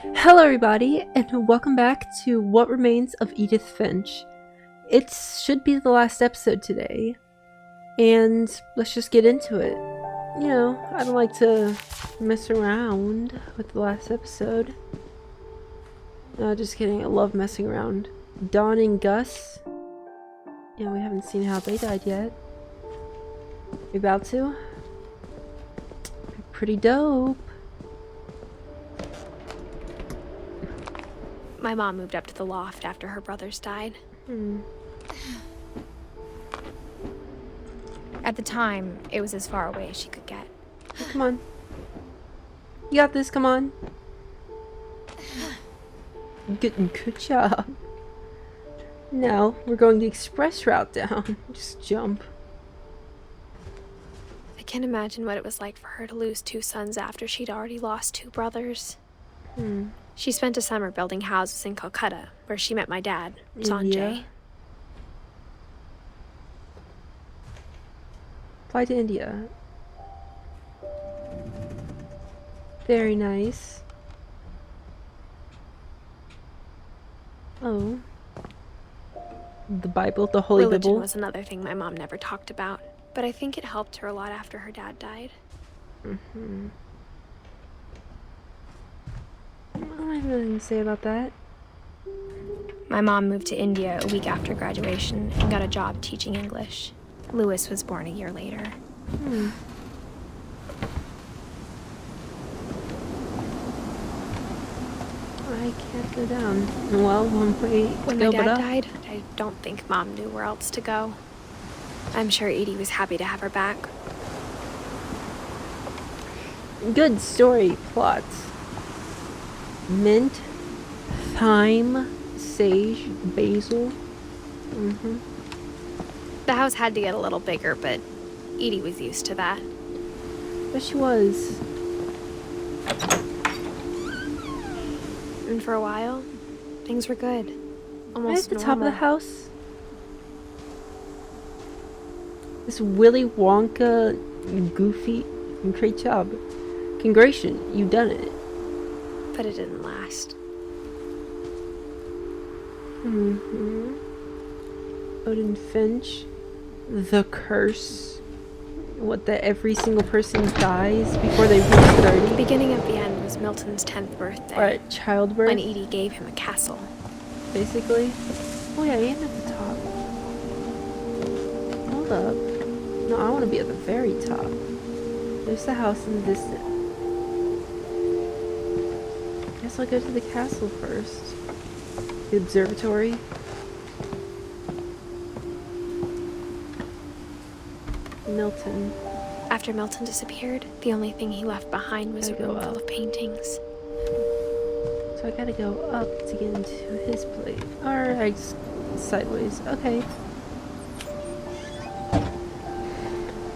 Hello, everybody, and welcome back to What Remains of Edith Finch. It should be the last episode today, and let's just get into it. You know, I don't like to mess around with the last episode. No, just kidding, I love messing around. Dawn and Gus. Yeah, we haven't seen how they died yet. We about to? Pretty dope. My mom moved up to the loft after her brothers died. At the time, it was as far away as she could get. Oh, come on. You got this, come on. Good job. Now, we're going the express route down. Just jump. I can't imagine what it was like for her to lose two sons after she'd already lost two brothers. She spent a summer building houses in Calcutta, where she met my dad, Sanjay. Fly to India. Very nice. Oh. The Bible, the Holy Religion Bible. was another thing my mom never talked about, but I think it helped her a lot after her dad died. I have nothing to say about that. My mom moved to India a week after graduation and got a job teaching English. Louis was born a year later. I can't go down. Well, one way When to my go but dad up. died, I don't think Mom knew where else to go. I'm sure Edie was happy to have her back. Good story plot. Mint, thyme, sage, basil. The house had to get a little bigger, but Edie was used to that. But she was. And for a while, things were good. Right Almost at the top of the normal. house. This Willy Wonka goofy. Great job. Congratulations, you done it. But it didn't last. Odin Finch. The curse. What, that every single person dies before they reach The 30? beginning of the end was Milton's 10th birthday, Or at childbirth, when Edie gave him a castle. basically. Oh yeah, and at the top. Hold up. No, I want to be at the very top. There's the house in the distance. Guess I'll go to the castle first. The observatory. Milton. After Milton disappeared, the only thing he left behind was a Gotta go room full up. of paintings. So I gotta go up to get into his place. Or I just sideways. Okay.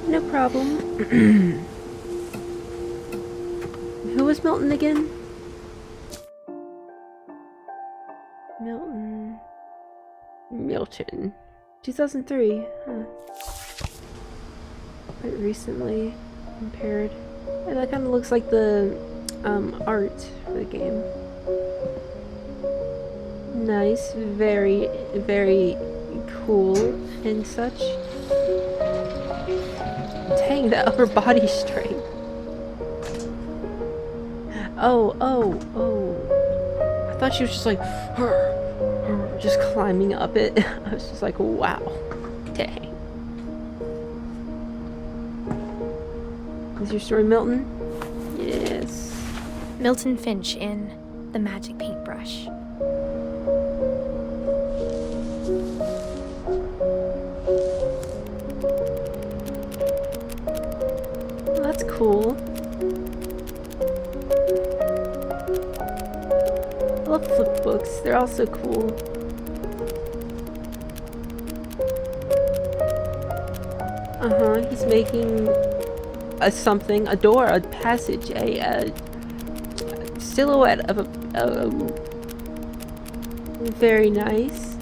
No problem. Who was Milton again? Milton. 2003. Huh. Quite recently compared. Yeah, that kind of looks like the art for the game. Nice, very, very cool and such. Dang, that upper body strength. Oh. I thought she was just like, just climbing up it. I was just like, wow. Dang. Is your story Milton? Yes. Milton Finch in The Magic Paintbrush. Well, that's cool. I love flip books. They're also cool. He's making a something, a door, a passage, a silhouette of a very nice.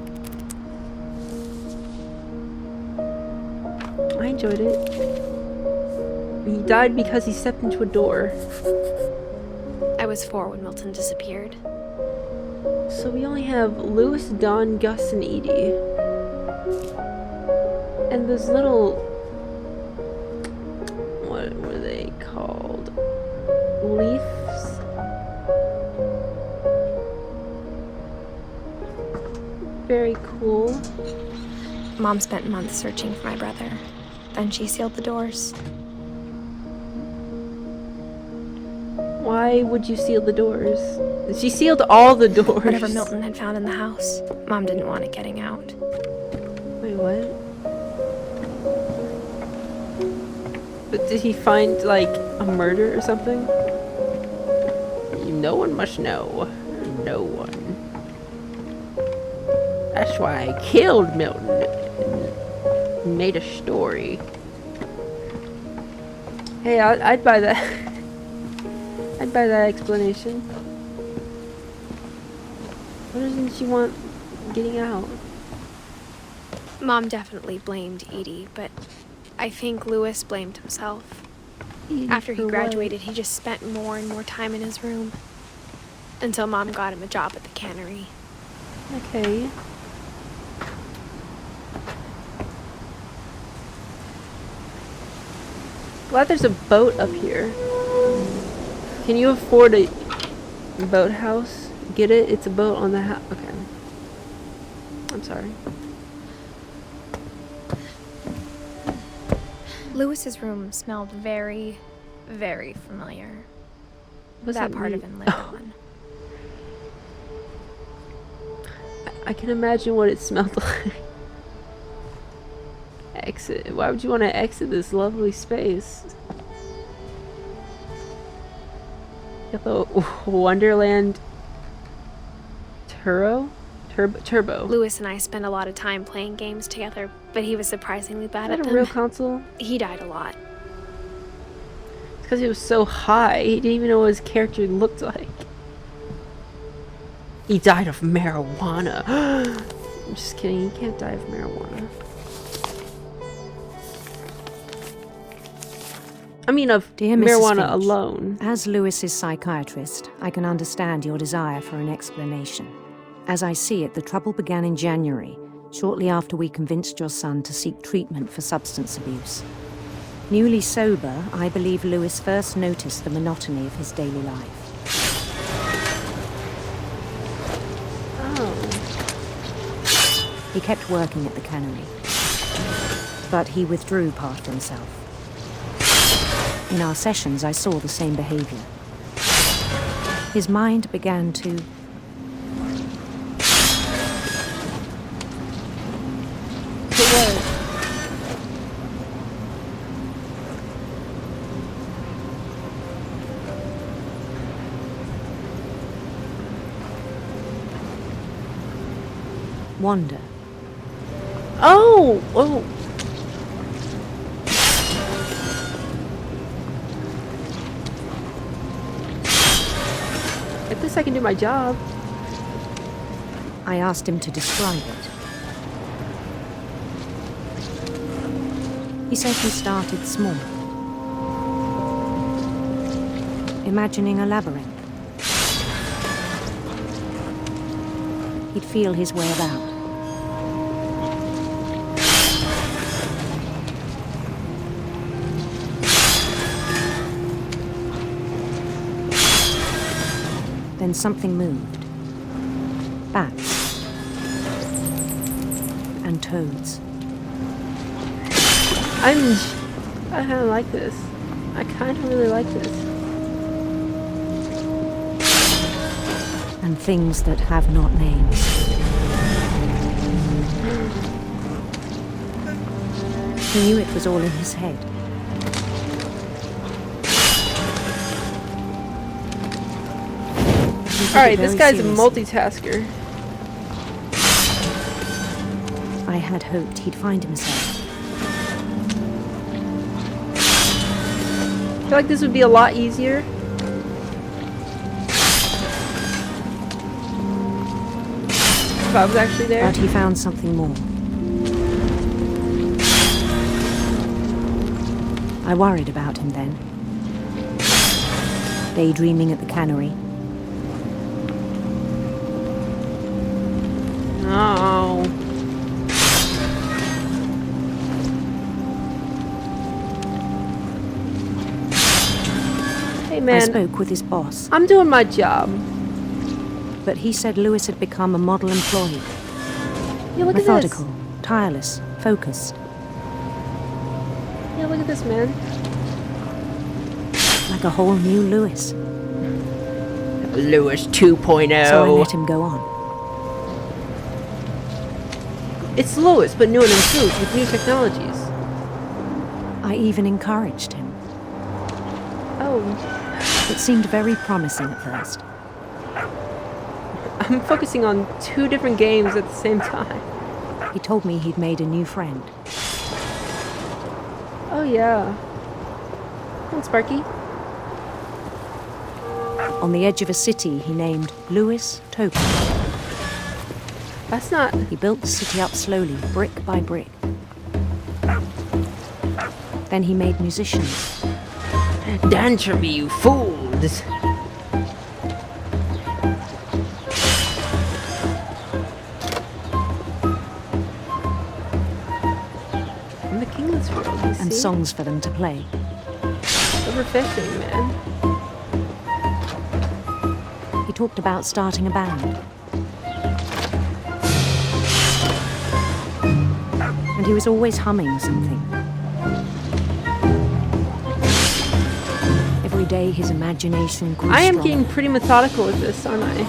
I enjoyed it. He died because he stepped into a door. I was was 4 when Milton disappeared. So we only have Lewis, Don, Gus, and Edie. And those little... what were they called? Leaves? Very cool. Mom spent months searching for my brother. Then she sealed the doors. Why would you seal the doors? She sealed all the doors. Whatever Milton had found in the house, Mom didn't want it getting out. Wait, what? But did he find, like, a murder or something? No one must know. No one. That's why I killed Milton and made a story. Hey, I'd buy that. I'd buy that explanation. Why doesn't she want getting out? Mom definitely blamed Edie, but I think Lewis blamed himself. Edie, after he for graduated, he just spent more and more time in his room. Until Mom got him a job at the cannery. Okay. Glad there's a boat up here. Can you afford a boathouse? Get it? It's a boat on the house. Okay. I'm sorry. Lewis's room smelled very, very familiar. What's that that part mean? of him lived on. I can imagine what it smelled like. Exit. Why would you want to exit this lovely space? Got the Wonderland Turbo. Lewis and I spent a lot of time playing games together, but he was surprisingly bad at Is that them. a real console? He died a lot. It's because he was so high. He didn't even know what his character looked like. He died of marijuana. I'm just kidding. You can't die of marijuana. I mean, of Dear Mrs. marijuana Finch, alone. As Lewis's psychiatrist, I can understand your desire for an explanation. As I see it, the trouble began in January, shortly after we convinced your son to seek treatment for substance abuse. Newly sober, I believe Lewis first noticed the monotony of his daily life. Oh. He kept working at the cannery, but he withdrew part of himself. In our sessions, I saw the same behavior. His mind began to wander. Oh! Oh! At least I can do my job. I asked him to describe it. He said he started small, imagining a labyrinth. He'd feel his way about. Then something moved. Bats. And toads. I kind of like this. I kind of really like this. And things that have not names. He knew it was all in his head. Alright, this guy's a multitasker. I had hoped he'd find himself. I feel like this would be a lot easier. If I was actually there. But he found something more. I worried about him then. Daydreaming at the cannery, man, I spoke with his boss, I'm doing my job. but he said Lewis had become a model employee. Yeah, look Methodical, at this. tireless, focused. Yeah, look at this, man. Like a whole new Lewis. Lewis 2.0. So I let him go on. It's Lewis, but new and improved with new technologies. I even encouraged him. Oh, It seemed very promising at first. I'm focusing on 2 different games at the same time. He told me he'd made a new friend. Oh yeah. Come on, Sparky. On the edge of a city he named Lewis Token. That's not... He built the city up slowly, brick by brick. Then he made musicians. Dance for me, you fools! I'm the king of this world, you And see? songs for them to play. Overfishing, man. He talked about starting a band. And he was always humming something. Every day his imagination grew I am stronger. getting pretty methodical with this, aren't I?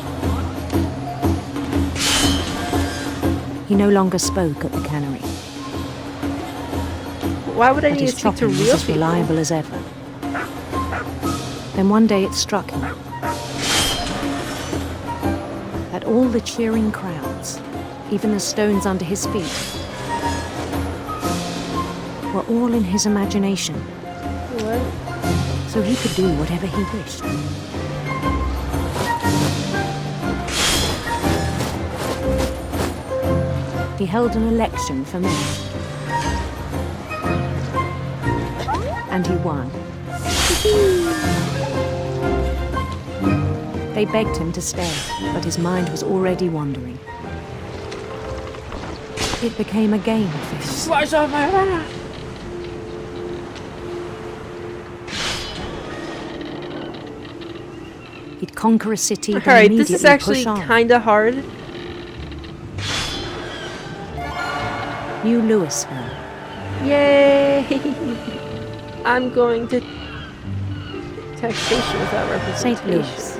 He no longer spoke at the cannery, Why would I but need to his speak chopping to was real as people? reliable as ever. Then one day it struck him that all the cheering crowds, even the stones under his feet, were all in his imagination, What? so he could do whatever he wished. He held an election for mayor. And he won. They begged him to stay, but his mind was already wandering. It became a game for him. Slice off my arm! He'd conquer a city, then Alright, immediately this is actually push on. kinda hard. New Louisville. Yay! I'm going to taxation without representation. St. Louis.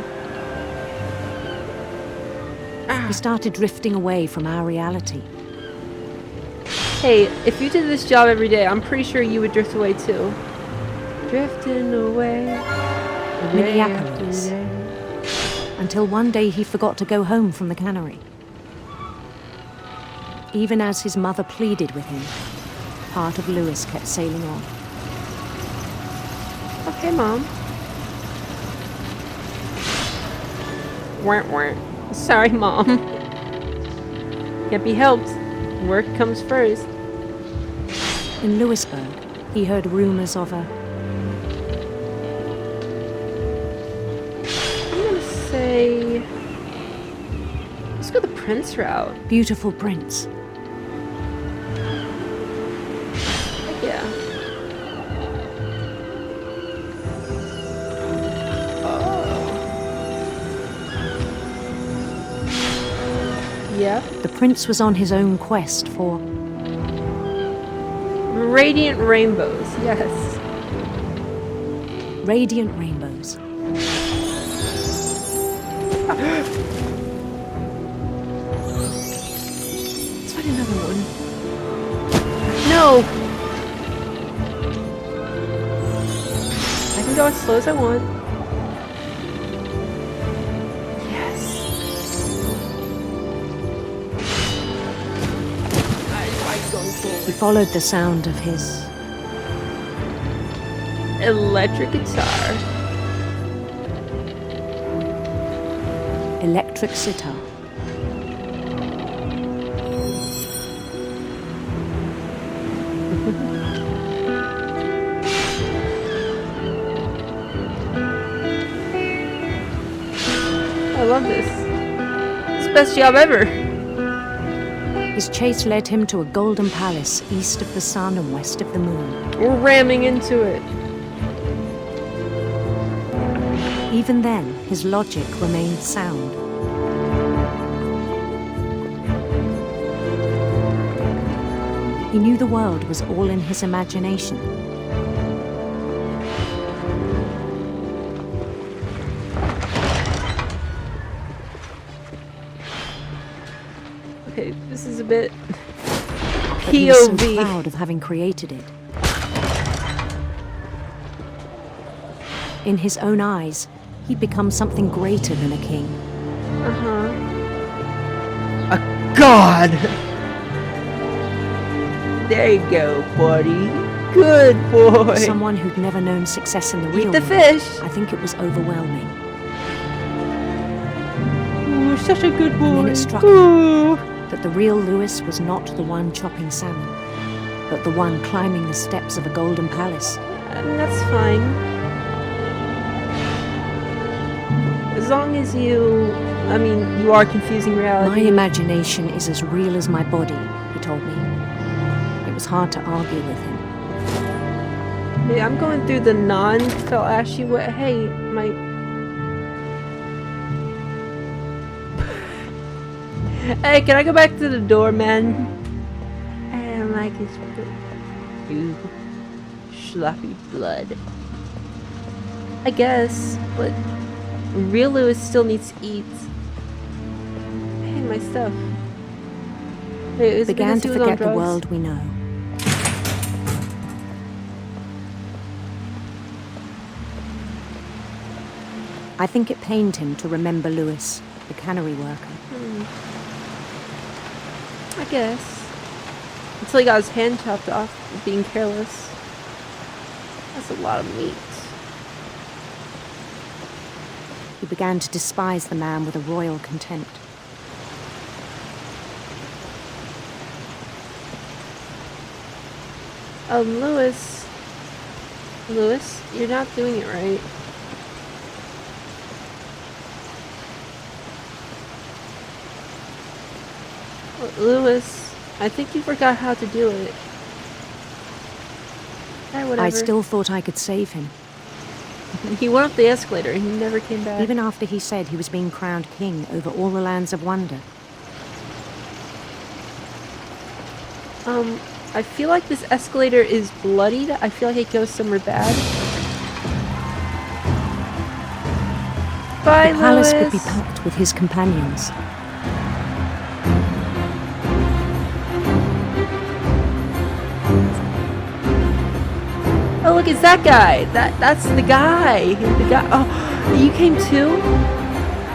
He started drifting away from our reality. Hey, if you did this job every day, I'm pretty sure you would drift away too. Drifting away. Minneapolis. Until one day he forgot to go home from the cannery. Even as his mother pleaded with him, part of Lewis kept sailing on. Okay, Mom. Wah, wah. Sorry, Mom. Can't be helped. Work comes first. In Louisburg, he heard rumors of a I'm gonna say... Let's go the Prince route. beautiful prince. Yeah. Oh. Yeah. The prince was on his own quest for Radiant rainbows, yes. radiant rainbows. Let's find another one. No! I can go as slow as I want. Yes. I'm going He forward. followed the sound of his Electric guitar. electric sitar. I love this. It's the best job ever. His chase led him to a golden palace east of the sun and west of the moon. We're ramming into it. Even then, his logic remained sound. He knew the world was all in his imagination. Okay, this is a bit But he was so POV. proud of having created it. In his own eyes, he'd become something greater than a king. A god! There you go, buddy. Good boy. For someone who'd never known success in the real Eat the world, fish. I think it was overwhelming. Ooh, such a good boy. And then it struck me Ooh. that the real Lewis was not the one chopping salmon, but the one climbing the steps of a golden palace. That's fine. As long as you are confusing reality. My imagination is as real as my body, he told me. It was hard to argue with him. Yeah, I'm going through the non-felt ashy way. Hey, my... Hey, can I go back to the door, man? I don't like his... You sloppy blood. I guess, but... Real Lewis still needs to eat. Hey, my stuff. Hey, Began to forget the world we know. I think it pained him to remember Lewis, the cannery worker. I guess. Until he got his hand chopped off for being careless. That's a lot of meat. He began to despise the man with a royal contempt. Lewis. Lewis, you're not doing it right. Lewis, I think you forgot how to do it. Whatever. I still thought I could save him. He went up the escalator and he never came back. Even after he said he was being crowned king over all the lands of wonder. I feel like this escalator is bloodied. I feel like it goes somewhere bad. Bye, The palace Lewis. would be packed with his companions. Oh, look, it's that guy. That's the guy. The guy. Oh, you came too?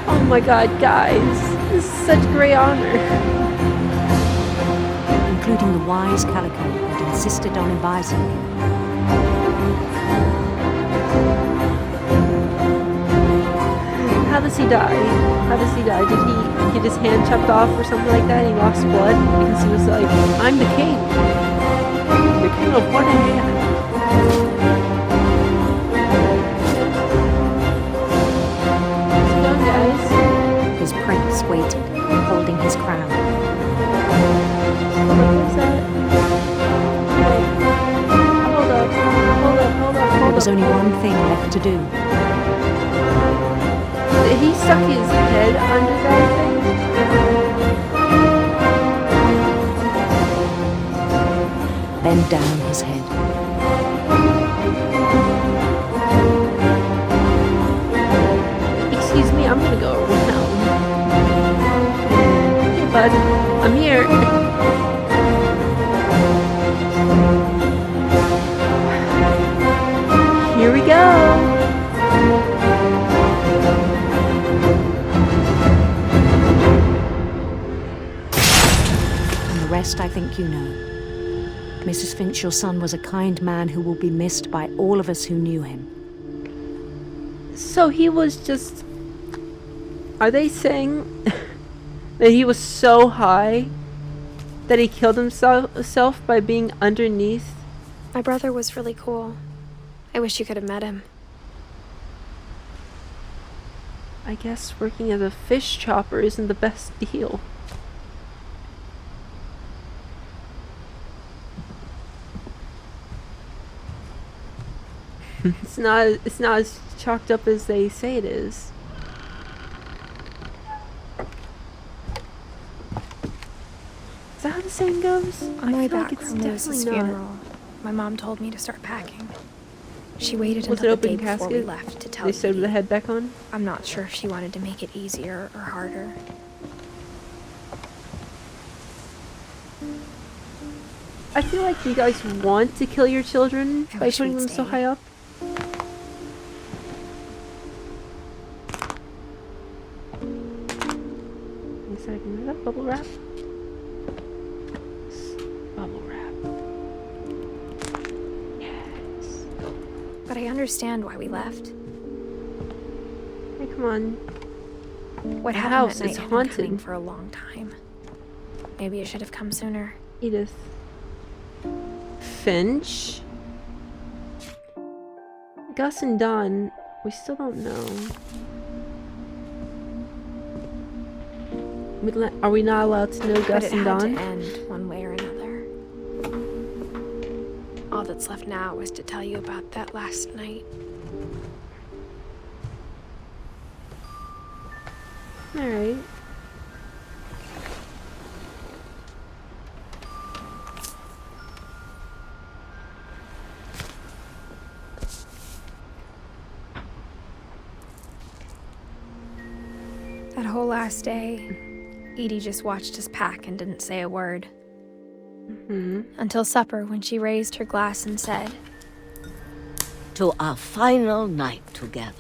Oh my God, guys, this is such great honor. Including the wise Calico who'd insisted on advising me. How does he die? How does he die? Did he get his hand chopped off or something like that? He lost blood because he was like, I'm the king. The king of one hand. What's going on, guys? His prince waited, holding his crown. What was that? Hold up. There was only one thing left to do. Did he stuck his head under that thing? Bend down his head. Excuse me, I'm gonna go around. Hey, bud, I'm here. Here we go. And the rest I think you know. Mrs. Finch, your son was a kind man who will be missed by all of us who knew him. So he was just... Are they saying that he was so high that he killed himself by being underneath? My brother was really cool. I wish you could have met him. I guess working as a fish chopper isn't the best deal. It's not as chalked up as they say it is. Is that how the saying goes? On the way I feel back like it's from Lewis's definitely not. funeral, my mom told me to start packing. She waited Was it until the day open before we casket? left to tell They sewed Edie. the head back on? I'm not sure if she wanted to make it easier or harder. I feel like you guys want to kill your children I by wish putting we'd them so stayed. high up. Wait a second, is that bubble wrap? Bubble wrap. Yes. But I understand why we left. Hey, come on. What The happened house that night is had been coming haunted. for a long time. Maybe it should have come sooner. Edith. Finch? Gus and Don, we still don't know. Are we not allowed to know But Gus it and had Don? to end one way or another. All that's left now is to tell you about that last night. Alright. That whole last day, Edie just watched us pack and didn't say a word. Until supper, when she raised her glass and said, To our final night together,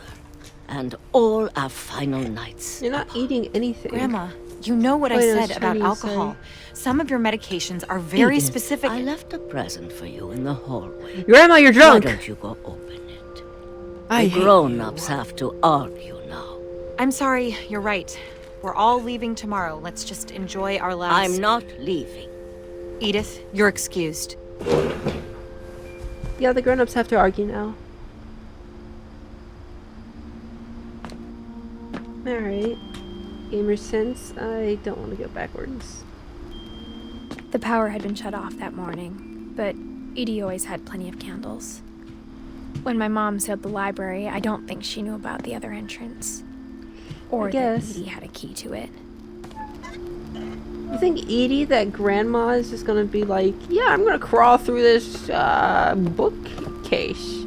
and all our final nights. You're not eating anything. Grandma, you know what I Wait, no, said it's about Chinese, alcohol. Some of your medications are very Edith, specific. I left a present for you in the hallway. Grandma, you're Why drunk! don't you go open it? I The hate grown-ups have to argue now. I'm sorry, you're right. We're all leaving tomorrow. Let's just enjoy our last... I'm not leaving. Edith, you're excused. Yeah, the grown-ups have to argue now. Alright. Gamer sense, I don't want to go backwards. the power had been shut off that morning, but Edie always had plenty of candles. When my mom sealed the library, I don't think she knew about the other entrance. Or that guess. Edie had a key to it. You think Edie, that grandma, is just gonna be like, yeah, I'm gonna crawl through this bookcase.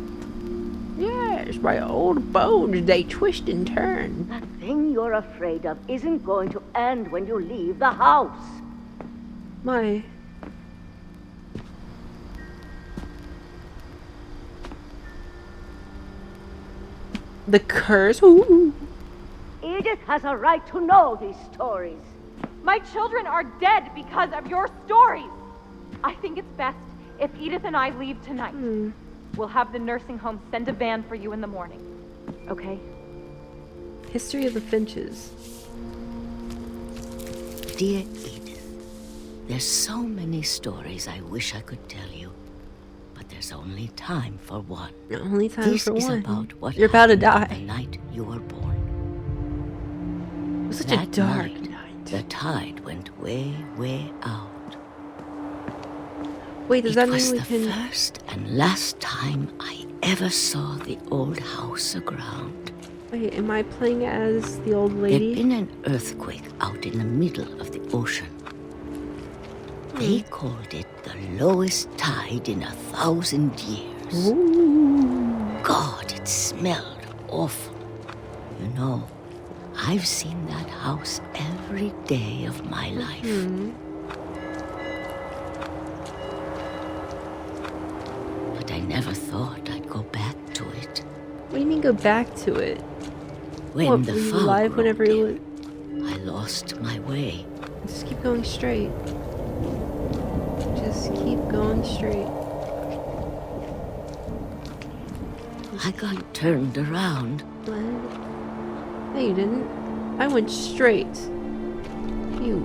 Yes, my old bones, they twist and turn. That thing you're afraid of isn't going to end when you leave the house. My. The curse? Ooh. Edith has a right to know these stories. My children are dead because of your stories. I think it's best if Edith and I leave tonight. We'll have the nursing home send a van for you in the morning. Okay? History of the Finches. Dear Edith, there's so many stories I wish I could tell you, but there's only time for one. Only time This for is one. about what You're about to happened die. the night you were born. It was such That a dark night, night. The tide went way, way out. Wait, does It that was mean we the can... first and last time I ever saw the old house aground. Wait, am I playing as the old There'd lady? been an earthquake out in the middle of the ocean. They called it the lowest tide in 1,000 years. Ooh. God, it smelled awful. You know, I've seen that house every day of my life. But I never thought I'd go back to it. What do you mean go back to it? When What, the were you fog alive rolled whenever you in, I lost my way. Just keep going straight. Just keep going straight. I got turned around. What? No, you didn't. I went straight. You.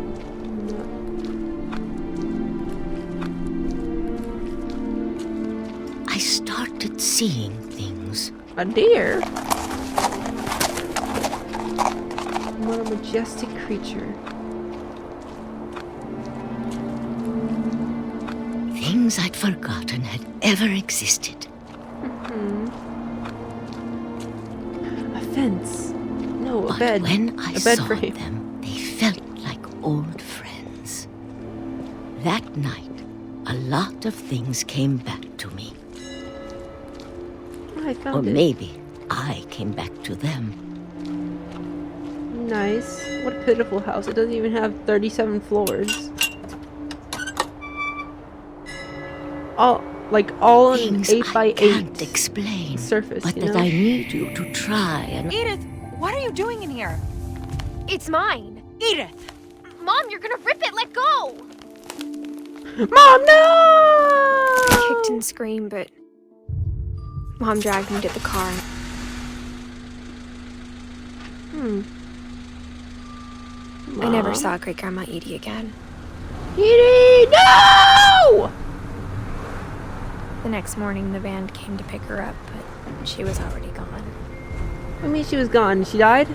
I started seeing things. A deer? What a majestic creature. Things I'd forgotten had ever existed. fence. No, a But bed. when I A bed saw frame. them, they felt like old friends. That night, a lot of things came back to me. Oh, I Or found it. maybe I came back to them. Nice. What a pitiful house. It doesn't even have 37 floors. All on Things 8 I by can't 8 explain, surface, but you that know? I need you to try and... Edith, what are you doing in here? It's mine. Edith! Mom, you're gonna rip it. Let go. Mom, no! I kicked and screamed, but Mom dragged me to the car. I never Mom. saw Great Grandma Edie again. Edie, no! The next morning, the van came to pick her up, but she was already gone. I mean, she was gone. She died?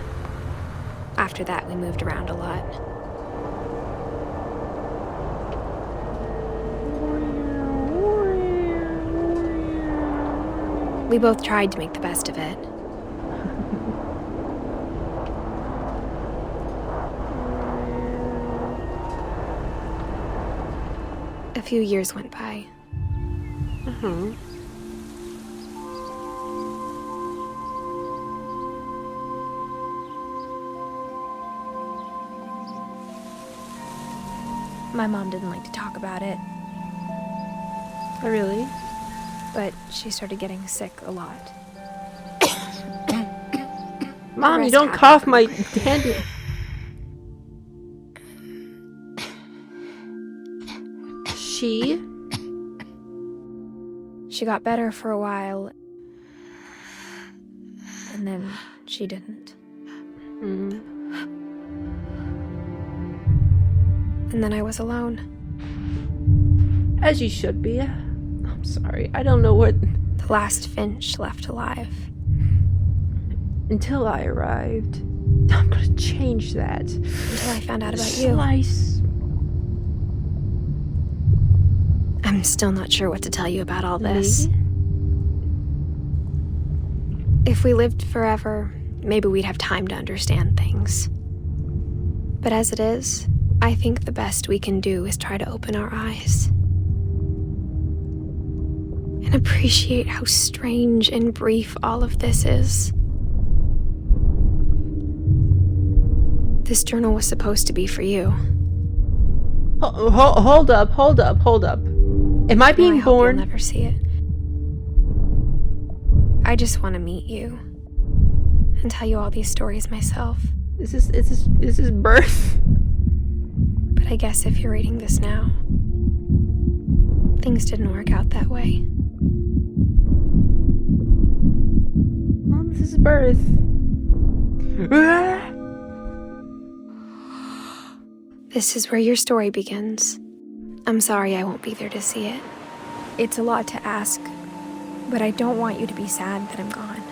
After that, we moved around a lot. We both tried to make the best of it. A few years went by. My mom didn't like to talk about it, Oh, really? but she started getting sick a lot. Mom, you rest don't happened cough pretty my quickly. candy. She? She got better for a while, and then she didn't. And then I was alone. As you should be. I'm sorry. I don't know what... The last Finch left alive. Until I arrived. I'm gonna change that. Until I found out about you. Slice. I'm still not sure what to tell you about all this. Me? If we lived forever, maybe we'd have time to understand things. But as it is, I think the best we can do is try to open our eyes. And appreciate how strange and brief all of this is. This journal was supposed to be for you. Hold up. Am I I being hope born? you'll never see it. I just want to meet you and tell you all these stories myself. Is this birth? But I guess if you're reading this now, things didn't work out that way. Well, this is birth. This is where your story begins. I'm sorry I won't be there to see it. It's a lot to ask, but I don't want you to be sad that I'm gone.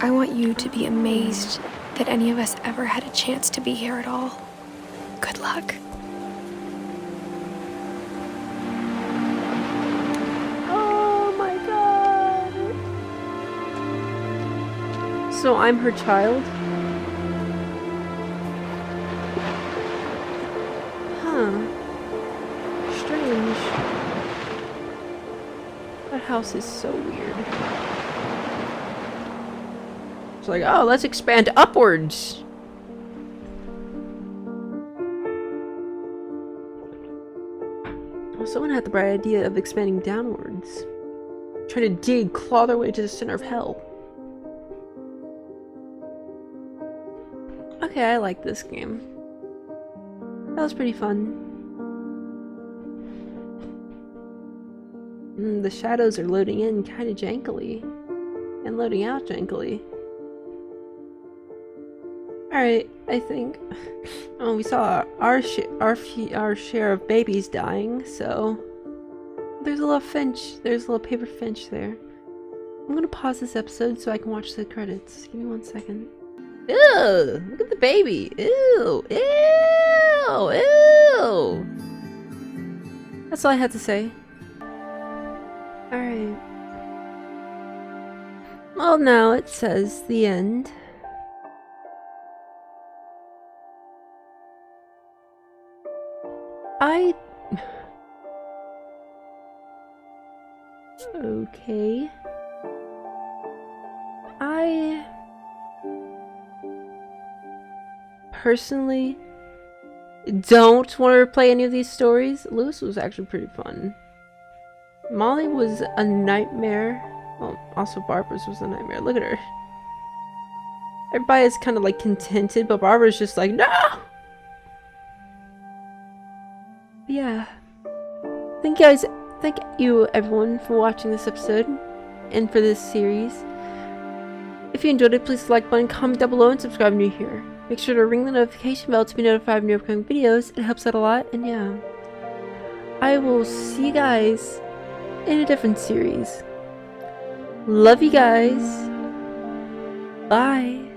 I want you to be amazed that any of us ever had a chance to be here at all. Good luck. Oh my god. So I'm her child? Huh. Strange. That house is so weird. It's like, oh, let's expand upwards. Well, someone had the bright idea of expanding downwards. Trying to claw their way to the center of hell. Okay, I like this game. That was pretty fun. The shadows are loading in kind of jankily. And loading out jankily. Alright, I think. Oh, we saw our share of babies dying, so... There's a little finch. There's a little paper finch there. I'm gonna pause this episode so I can watch the credits. Give me 1 second. Ew! Look at the baby! Ew! Ew! Ew! That's all I had to say. Alright. Well, now it says the end. Okay. I personally don't want to replay any of these stories. Lewis was actually pretty fun. Molly was a nightmare. Well, also Barbara's was a nightmare. Look at her. Everybody is kind of like contented, but Barbara's just like, no! Yeah. Thank you everyone for watching this episode and for this series. If you enjoyed it, please hit the like button, comment down below, and subscribe if you're new here. Make sure to ring the notification bell to be notified of new upcoming videos. It helps out a lot, and yeah. I will see you guys in a different series. Love you guys. Bye.